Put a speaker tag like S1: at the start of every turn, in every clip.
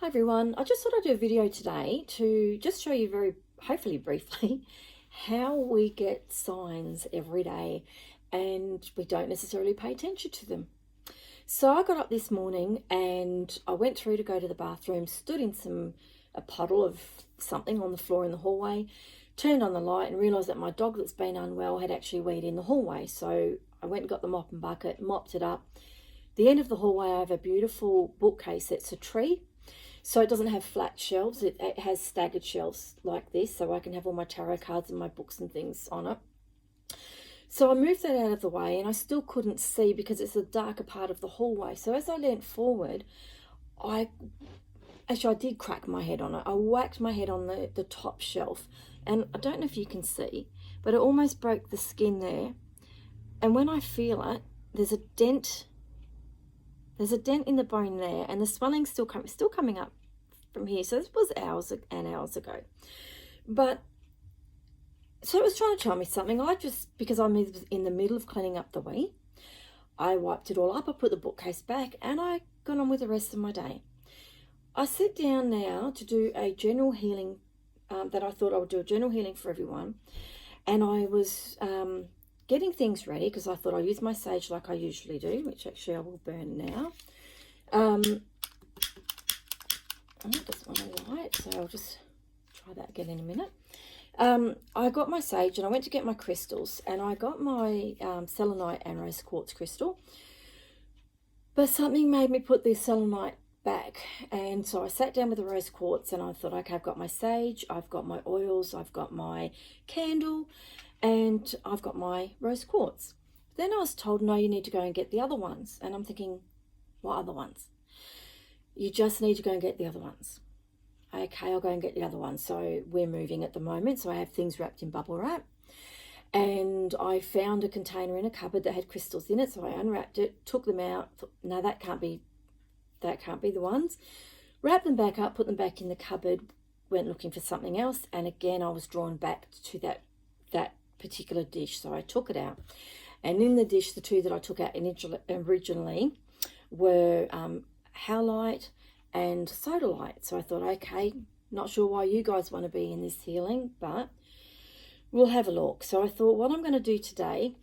S1: Hi everyone, I just thought I'd do a video today to just show you hopefully briefly, how we get signs every day and we don't necessarily pay attention to them. So I got up this morning and I went through to go to the bathroom, stood in a puddle of something on the floor in the hallway, turned on the light and realised that my dog that's been unwell had actually weed in the hallway. So I went and got the mop and bucket, mopped it up. The end of the hallway I have a beautiful bookcase that's a tree. So it doesn't have flat shelves, it has staggered shelves like this, so I can have all my tarot cards and my books and things on it. So I moved that out of the way and I still couldn't see because it's a darker part of the hallway. So as I leant forward, I did crack my head on it. I whacked my head on the top shelf, and I don't know if you can see, but it almost broke the skin there. And when I feel it, there's a dent in the bone there, and the swelling's still coming up from here. So this was hours and hours ago. But so it was trying to tell me something. Because I'm in the middle of cleaning up the wee, I wiped it all up, I put the bookcase back, and I got on with the rest of my day. I sit down now to do a general healing that I thought I would do a general healing for everyone. And I was getting things ready because I thought I'd use my sage like I usually do, which actually I will burn now. I just want to light, so I'll just try that again in a minute. I got my sage and I went to get my crystals, and I got my selenite and rose quartz crystal, but something made me put the selenite back, and so I sat down with the rose quartz and I thought, okay, I've got my sage, I've got my oils, I've got my candle, and I've got my rose quartz. Then I was told, no, you need to go and get the other ones. And I'm thinking, what other ones? You just need to go and get the other ones. Okay, I'll go and get the other ones. So we're moving at the moment, so I have things wrapped in bubble wrap. And I found a container in a cupboard that had crystals in it, so I unwrapped it, took them out, thought, no, that can't be the ones. Wrapped them back up, put them back in the cupboard, went looking for something else, and again I was drawn back to that particular dish, so I took it out. And in the dish, the two that I took out originally were howlite and sodalite. So I thought, okay, not sure why you guys want to be in this healing, but we'll have a look. So I thought what I'm going to do today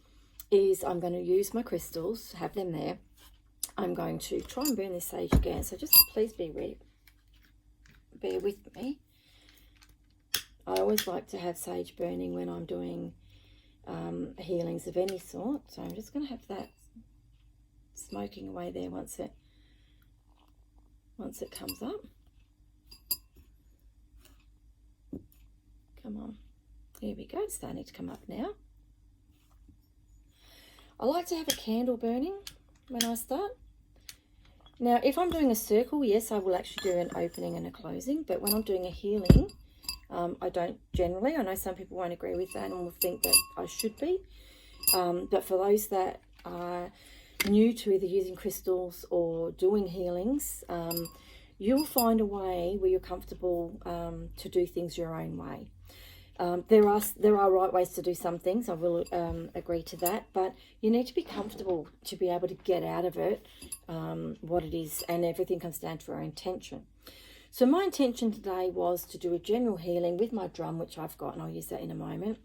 S1: is I'm going to use my crystals, have them there. I'm going to try and burn this sage again, so just please bear with me. I always like to have sage burning when I'm doing healings of any sort. So I'm just going to have that smoking away there once it comes up. Come on. Here we go. It's starting to come up now. I like to have a candle burning when I start. Now, if I'm doing a circle, yes, I will actually do an opening and a closing. But when I'm doing a healing, I don't generally. I know some people won't agree with that and will think that I should be. But for those that are new to either using crystals or doing healings, you'll find a way where you're comfortable to do things your own way. There are right ways to do some things, I will agree to that, but you need to be comfortable to be able to get out of it what it is, and everything comes down to our intention. So my intention today was to do a general healing with my drum, which I've got, and I'll use that in a moment,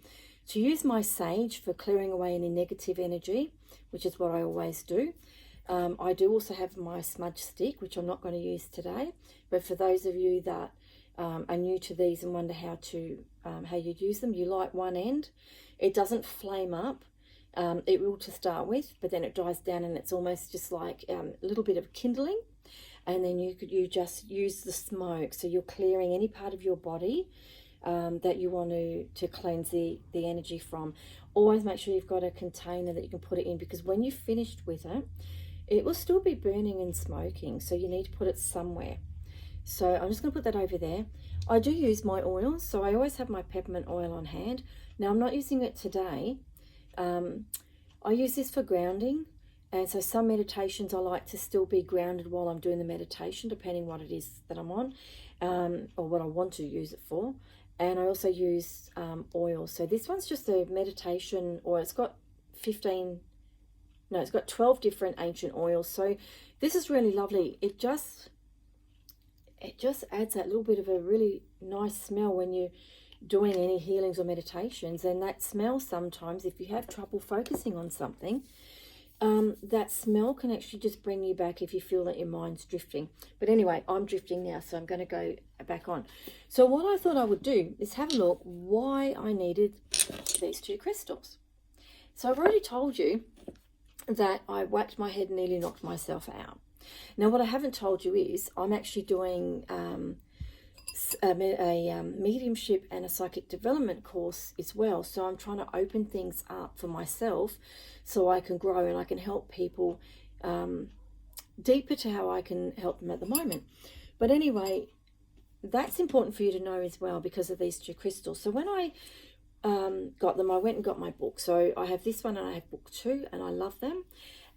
S1: to use my sage for clearing away any negative energy, which is what I always do. I do also have my smudge stick, which I'm not going to use today, but for those of you that are new to these and wonder how you use them, you light one end. It doesn't flame up. It will to start with, but then it dies down and it's almost just like a little bit of kindling. And then you just use the smoke, so you're clearing any part of your body that you want to cleanse the energy from. Always make sure you've got a container that you can put it in, because when you've finished with it, it will still be burning and smoking, so you need to put it somewhere. So I'm just going to put that over there. I do use my oils, so I always have my peppermint oil on hand. Now I'm not using it today. I use this for grounding, and so some meditations I like to still be grounded while I'm doing the meditation, depending what it is that I'm on, or what I want to use it for. And I also use oil. So this one's just a meditation oil. It's got 12 different ancient oils. So this is really lovely. it just adds that little bit of a really nice smell when you're doing any healings or meditations. And that smell, sometimes if you have trouble focusing on something, that smell can actually just bring you back if you feel that your mind's drifting. But anyway, I'm drifting now, so I'm going to go back on. So what I thought I would do is have a look why I needed these two crystals. So I've already told you that I whacked my head and nearly knocked myself out. Now what I haven't told you is I'm actually doing a mediumship and a psychic development course as well. So I'm trying to open things up for myself so I can grow and I can help people deeper to how I can help them at the moment. But anyway, that's important for you to know as well because of these two crystals. So when I got them, I went and got my book. So I have this one and I have book 2, and I love them.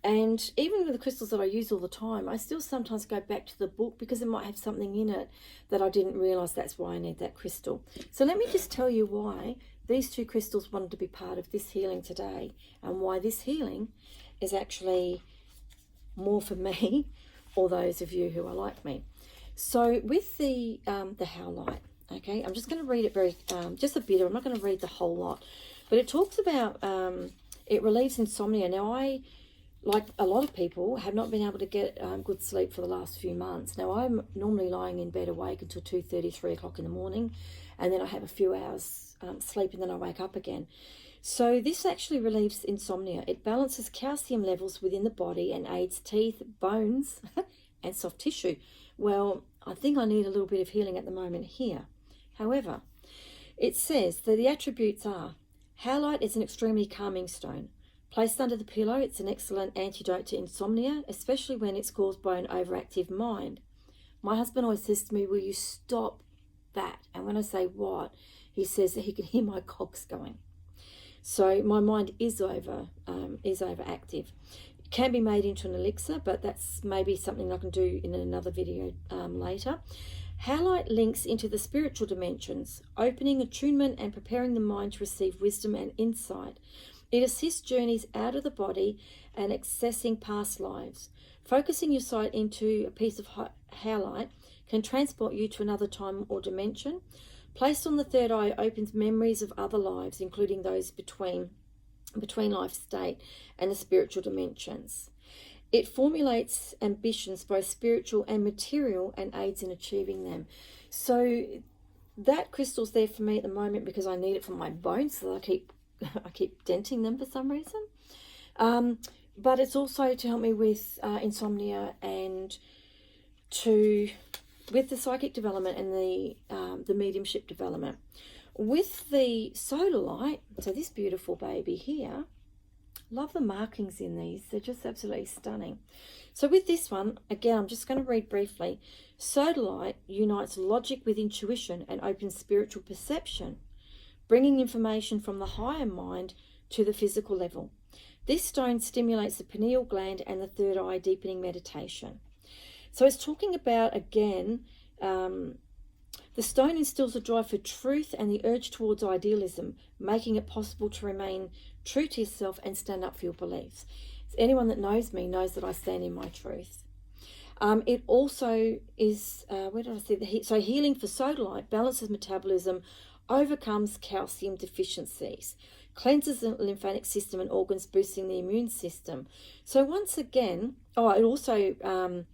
S1: And even with the crystals that I use all the time, I still sometimes go back to the book because it might have something in it that I didn't realize that's why I need that crystal. So let me just tell you why these two crystals wanted to be part of this healing today, and why this healing is actually more for me or those of you who are like me. So with the howlite, okay, I'm just going to read it very, just a bit. I'm not going to read the whole lot, but it talks about it relieves insomnia. Now I, like a lot of people, have not been able to get good sleep for the last few months. Now I'm normally lying in bed awake until 2:30, 3 o'clock in the morning, and then I have a few hours sleep and then I wake up again. So this actually relieves insomnia. It balances calcium levels within the body and aids teeth, bones, and soft tissue. Well, I think I need a little bit of healing at the moment here. However, it says that the attributes are: howlite is an extremely calming stone. Placed under the pillow, it's an excellent antidote to insomnia, especially when it's caused by an overactive mind. My husband always says to me, will you stop that? And when I say what, he says that he can hear my cogs going. So my mind is overactive. It can be made into an elixir, but that's maybe something I can do in another video later. Howlite links into the spiritual dimensions, opening attunement and preparing the mind to receive wisdom and insight. It assists journeys out of the body and accessing past lives. Focusing your sight into a piece of howlite can transport you to another time or dimension. Placed on the third eye, opens memories of other lives, including those between life state and the spiritual dimensions. It formulates ambitions, both spiritual and material, and aids in achieving them. So that crystal's there for me at the moment because I need it for my bones, so I keep denting them for some reason. But it's also to help me with insomnia and with the psychic development and the mediumship development. With the sodalite, so this beautiful baby here, love the markings in these. They're just absolutely stunning. So with this one, again, I'm just going to read briefly. Sodalite unites logic with intuition and opens spiritual perception, bringing information from the higher mind to the physical level. This stone stimulates the pineal gland and the third eye, deepening meditation. So it's talking about, again, the stone instills a drive for truth and the urge towards idealism, making it possible to remain true to yourself and stand up for your beliefs. So anyone that knows me knows that I stand in my truth. It also is, so healing for sodalite balances metabolism, overcomes calcium deficiencies, cleanses the lymphatic system and organs, boosting the immune system. So once again, it also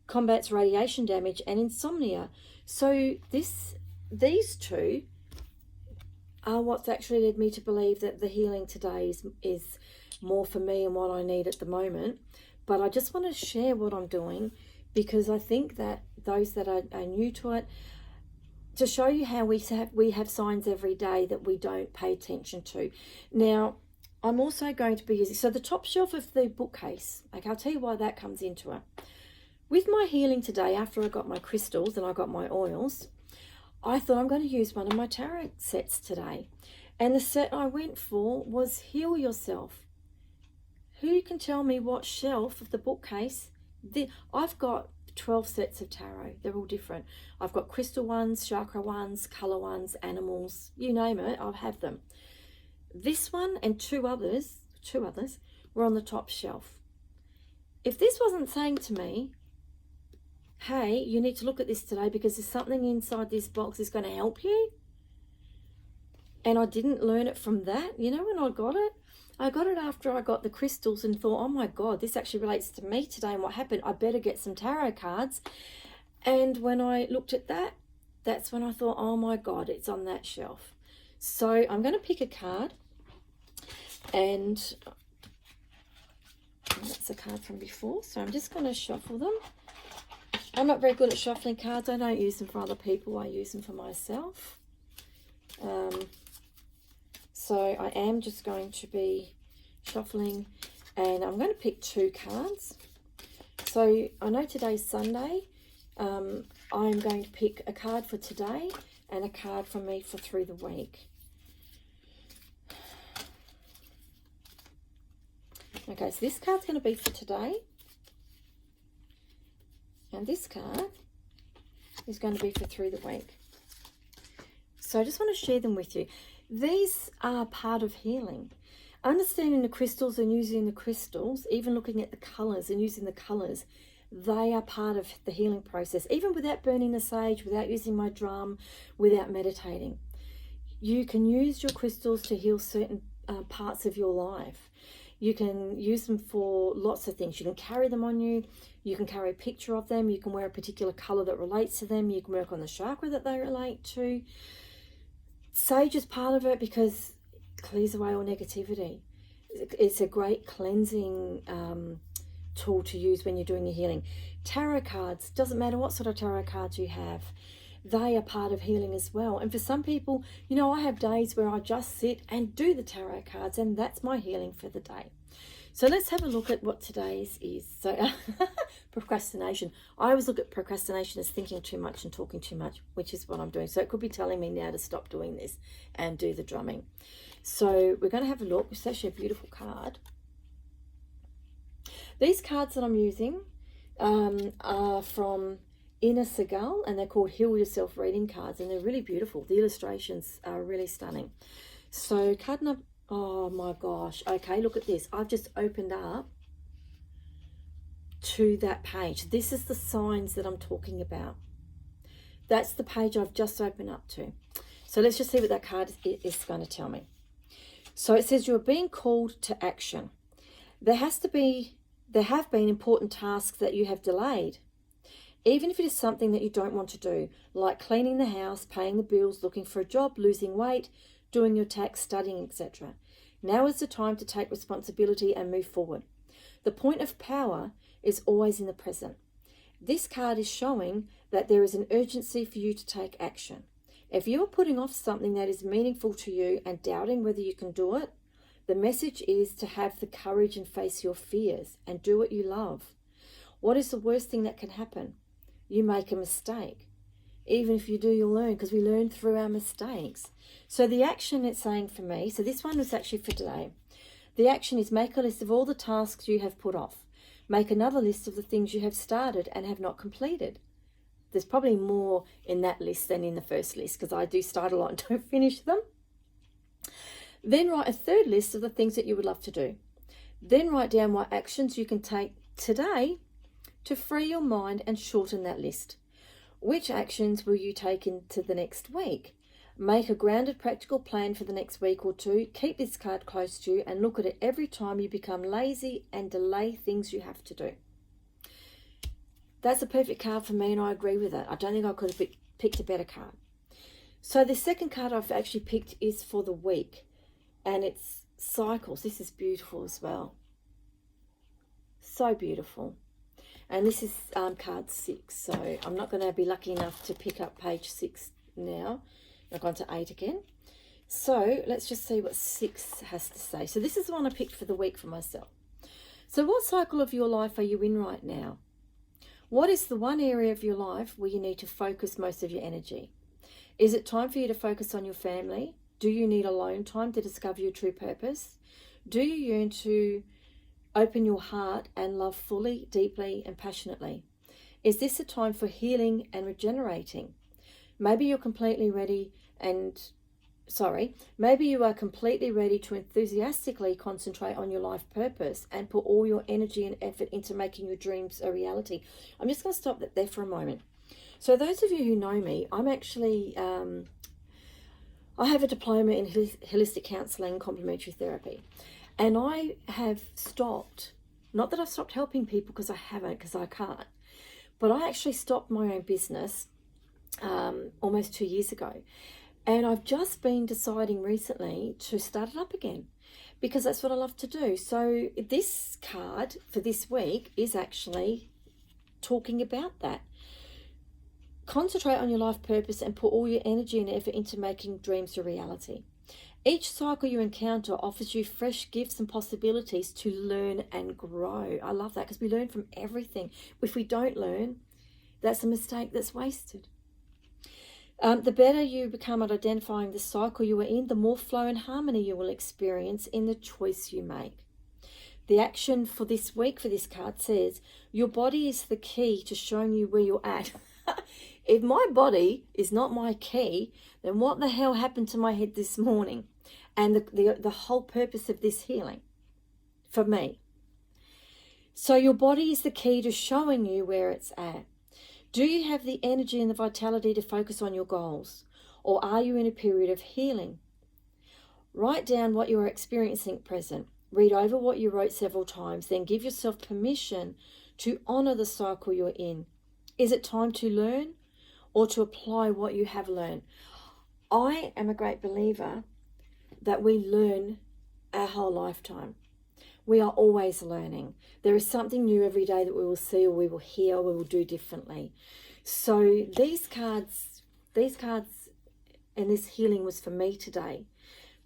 S1: combats radiation damage and insomnia. So these two are what's actually led me to believe that the healing today is more for me and what I need at the moment. But I just want to share what I'm doing because I think that those that are new to it, to show you how we have signs every day that we don't pay attention to. Now, I'm also going to be using, so the top shelf of the bookcase, okay, I'll tell you why that comes into it. With my healing today, after I got my crystals and I got my oils, I thought I'm going to use one of my tarot sets today. And the set I went for was Heal Yourself. Who can tell me what shelf of the bookcase? I've got 12 sets of tarot. They're all different. I've got crystal ones, chakra ones, color ones, animals, you name it, I'll have them. This one and two others were on the top shelf. If this wasn't saying to me, hey, you need to look at this today because there's something inside this box that's going to help you. And I didn't learn it from that. You know, when I got it after I got the crystals and thought, oh my God, this actually relates to me today and what happened. I better get some tarot cards. And when I looked at that, that's when I thought, oh my God, it's on that shelf. So I'm going to pick a card, and that's a card from before. So I'm just going to shuffle them. I'm not very good at shuffling cards. I don't use them for other people. I use them for myself. So I am just going to be shuffling, and I'm going to pick 2 cards. So I know today's Sunday. I'm going to pick a card for today and a card from me for through the week. Okay, so this card's going to be for today. And this card is going to be for through the week. So I just want to share them with you. These are part of healing. Understanding the crystals and using the crystals, even looking at the colours and using the colours, they are part of the healing process. Even without burning the sage, without using my drum, without meditating. You can use your crystals to heal certain parts of your life. You can use them for lots of things. You can carry them on you. You can carry a picture of them. You can wear a particular colour that relates to them. You can work on the chakra that they relate to. Sage is part of it because it clears away all negativity. It's a great cleansing tool to use when you're doing your healing. Tarot cards, doesn't matter what sort of tarot cards you have, they are part of healing as well. And for some people, you know, I have days where I just sit and do the tarot cards, and that's my healing for the day. So let's have a look at what today's is. So procrastination. I always look at procrastination as thinking too much and talking too much, which is what I'm doing. So it could be telling me now to stop doing this and do the drumming. So we're going to have a look. It's actually a beautiful card. These cards that I'm using are from Inner Segal, and they're called Heal Yourself reading cards, and they're really beautiful. The illustrations are really stunning. So card number, oh my gosh. Okay, look at this. I've just opened up to that page. This is the signs that I'm talking about. That's the page I've just opened up to. So let's just see what that card is going to tell me. So it says you're being called to action. There have been important tasks that you have delayed. Even if it is something that you don't want to do, like cleaning the house, paying the bills, looking for a job, losing weight, doing your tax, studying, etc. Now is the time to take responsibility and move forward. The point of power is always in the present. This card is showing that there is an urgency for you to take action. If you are putting off something that is meaningful to you and doubting whether you can do it, the message is to have the courage and face your fears and do what you love. What is the worst thing that can happen? You make a mistake. Even if you do, you'll learn, because we learn through our mistakes. So the action it's saying for me, so this one was actually for today. The action is make a list of all the tasks you have put off. Make another list of the things you have started and have not completed. There's probably more in that list than in the first list, because I do start a lot and don't finish them. Then write a third list of the things that you would love to do. Then write down what actions you can take today to free your mind and shorten that list. Which actions will you take into the next week? Make a grounded practical plan for the next week or two. Keep this card close to you and look at it every time you become lazy and delay things you have to do. That's a perfect card for me, and I agree with it. I don't think I could have picked a better card. So the second card I've actually picked is for the week, and it's cycles. This is beautiful as well. So beautiful. And this is card 6. So I'm not going to be lucky enough to pick up page 6 now. I've gone to 8 again. So let's just see what 6 has to say. So this is the one I picked for the week for myself. So what cycle of your life are you in right now? What is the one area of your life where you need to focus most of your energy? Is it time for you to focus on your family? Do you need alone time to discover your true purpose? Do you yearn to open your heart and love fully, deeply, and passionately? Is this a time for healing and regenerating? Maybe you're completely ready and maybe you are completely ready to enthusiastically concentrate on your life purpose and put all your energy and effort into making your dreams a reality. I'm just going to stop there for a moment. So those of you who know me, I'm actually, I have a diploma in holistic counselling, complementary therapy. And I have stopped, not that I've stopped helping people, because I haven't, because I can't, but I actually stopped my own business almost 2 years ago. And I've just been deciding recently to start it up again, because that's what I love to do. So this card for this week is actually talking about that. Concentrate on your life purpose and put all your energy and effort into making dreams a reality. Each cycle you encounter offers you fresh gifts and possibilities to learn and grow. I love that, because we learn from everything. If we don't learn, that's a mistake that's wasted. The better you become at identifying the cycle you are in, the more flow and harmony you will experience in the choice you make. The action for this week for this card says, your body is the key to showing you where you're at. If my body is not my key, then what the hell happened to my head this morning? And the whole purpose of this healing for me. So your body is the key to showing you where it's at. Do you have the energy and the vitality to focus on your goals? Or are you in a period of healing? Write down what you are experiencing at present. Read over what you wrote several times. Then give yourself permission to honor the cycle you're in. Is it time to learn or to apply what you have learned? I am a great believer that we learn our whole lifetime. We are always learning. There is something new every day that we will see, or we will hear, or we will do differently. So these cards and this healing was for me today.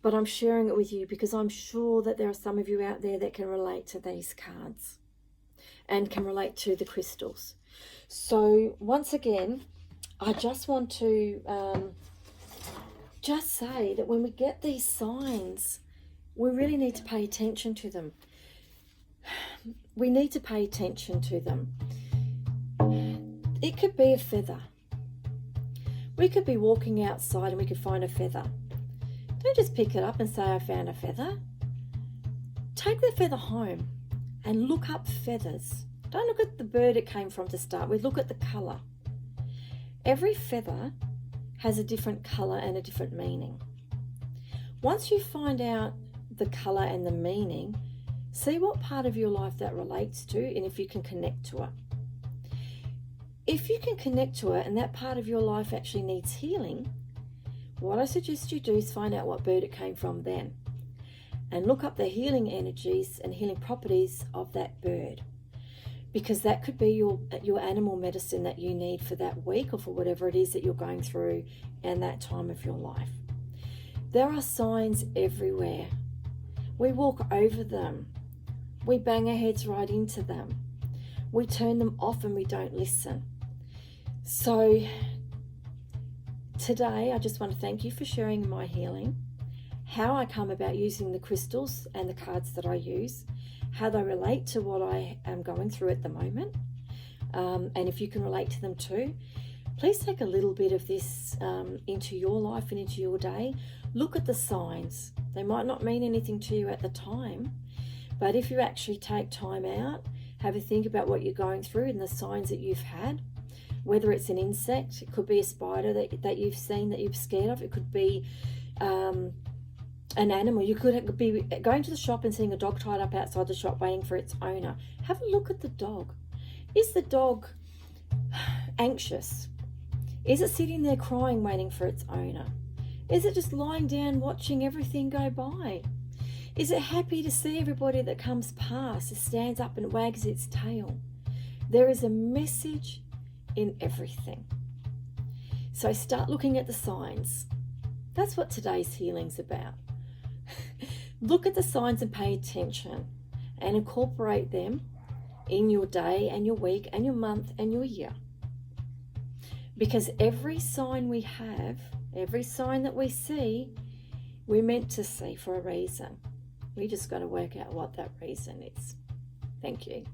S1: But I'm sharing it with you because I'm sure that there are some of you out there that can relate to these cards and can relate to the crystals. So once again, I just want to just say that when we get these signs, we really need to pay attention to them. We need to pay attention to them. It could be a feather. We could be walking outside and we could find a feather. Don't just pick it up and say, I found a feather. Take the feather home and look up feathers. Don't look at the bird it came from to start with. Look at the colour. Every feather has a different colour and a different meaning. Once you find out the colour and the meaning, see what part of your life that relates to and if you can connect to it. If you can connect to it and that part of your life actually needs healing, what I suggest you do is find out what bird it came from then and look up the healing energies and healing properties of that bird, because that could be your animal medicine that you need for that week or for whatever it is that you're going through in that time of your life. There are signs everywhere. We walk over them. We bang our heads right into them. We turn them off and we don't listen. So today, I just want to thank you for sharing my healing, how I come about using the crystals and the cards that I use, how they relate to what I am going through at the moment. And if you can relate to them too, please take a little bit of this into your life and into your day. Look at the signs. They might not mean anything to you at the time, but if you actually take time out, have a think about what you're going through and the signs that you've had, whether it's an insect, it could be a spider that you've seen that you're scared of, it could be an animal. You could be going to the shop and seeing a dog tied up outside the shop waiting for its owner. Have a look at the dog. Is the dog anxious? Is it sitting there crying waiting for its owner? Is it just lying down watching everything go by? Is it happy to see everybody that comes past? It stands up and wags its tail. There is a message in everything. So start looking at the signs. That's what today's healing's about. Look at the signs and pay attention and incorporate them in your day and your week and your month and your year. Because every sign we have, every sign that we see, we're meant to see for a reason. We just got to work out what that reason is. Thank you.